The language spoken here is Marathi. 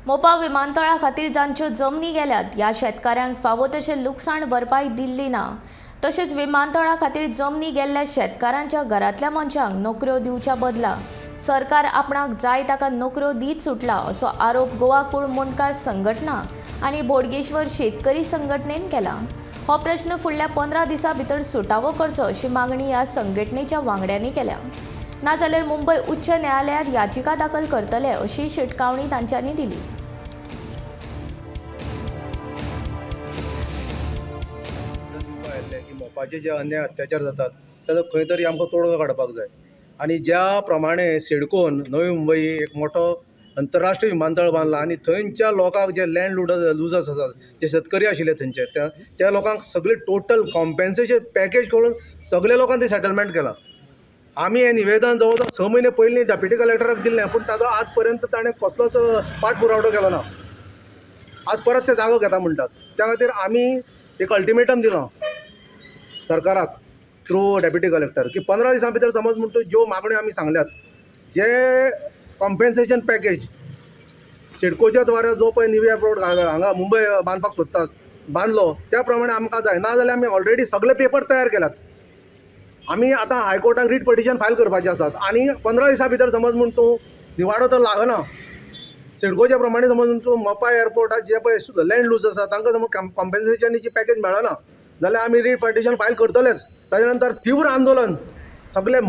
मोपा विमानतळा खातीर जांच्यो जमनी गेल्यात ह्या शेतकाऱ्यांक फावो तशें लुकसाण भरपाई दिल्ली ना। तशेंच विमानतळा खातीर जमनी गेल्ल्या शेतकारांच्या घरांतल्या मनशांक नोकऱ्यो दिवच्या बदला सरकार आपणाक जाय ताका नोकऱ्यो दीत सुटला असो आरोप गोवा कूळ मुणकार संघटना आनी बोडगेश्वर शेतकरी संघटनेन केला। हो प्रश्न फुडल्या 15 दिसां भितर सुटावो करचो अशी मागणी ह्या संघटनेच्या वांगड्यांनी केल्या। नाजाल्यार मुंबय उच्च न्यायालयात याचिका दाखल करतले अशी शिटकावणी तांच्यांनी दिली। की मोपाचे जे अन्याय अत्याचार जातात ताचो खंय तरी आमकां तोडगो काडपाक जाय आनी ज्या प्रमाणे सिडकोन नवी मुंबई एक मोठो अंतरराष्ट्रीय विमानतळ बांदला आनी थंयच्या लोकांक जे लँड लुजर्स आसात जे शेतकरी आशिल्ले थंयचे त्या लोकांक सगळे टोटल कॉम्पेन्सेशन पॅकेज करून सगळे लोकांक ते सेटलमेंट केला। आमी हें निवेदन जवळ जवळ 6 म्हयने पयलीं डेप्युटी कलेक्टराक दिल्लें पूण ताचो आज पर्यंत ताणें कसलोच पाठपुरावो केलो ना। आज परत ते जागो घेता म्हणटात त्या खातीर आमी एक अल्टिमेटम दिलो सरकाराक थ्रू डेप्युटी कलेक्टर की 15 दिसां भितर समज म्हणटा ज्यो मागण्यो आमी सांगल्यात जे कॉम्पेन्सेशन पॅकेज सिडकोच्या द्वारा जो पळय निवी एअरपोर्ट हांगा मुंबय बांदपाक सोदतात बांदलो त्या प्रमाणे आमकां जाय नाजाल्यार आमी ऑलरेडी सगळे पेपर तयार केल्यात। आमी आतां हायकोर्टाक रीट पिटिशन फायल करपाचे आसात आनी 15 दिसां भितर समज म्हण तूं निवाडो तर लागना सिडकोच्या प्रमाणे समज तूं मोपा एअरपोर्टात जे पळय लँड लूज आसा तांकां समज कॉम्पेन्सेशनाची पॅकेज मेळना जाल्यार आमी रीट पिटिशन फायल करतलेच। ताजे नंतर तीव्र आंदोलन सगळे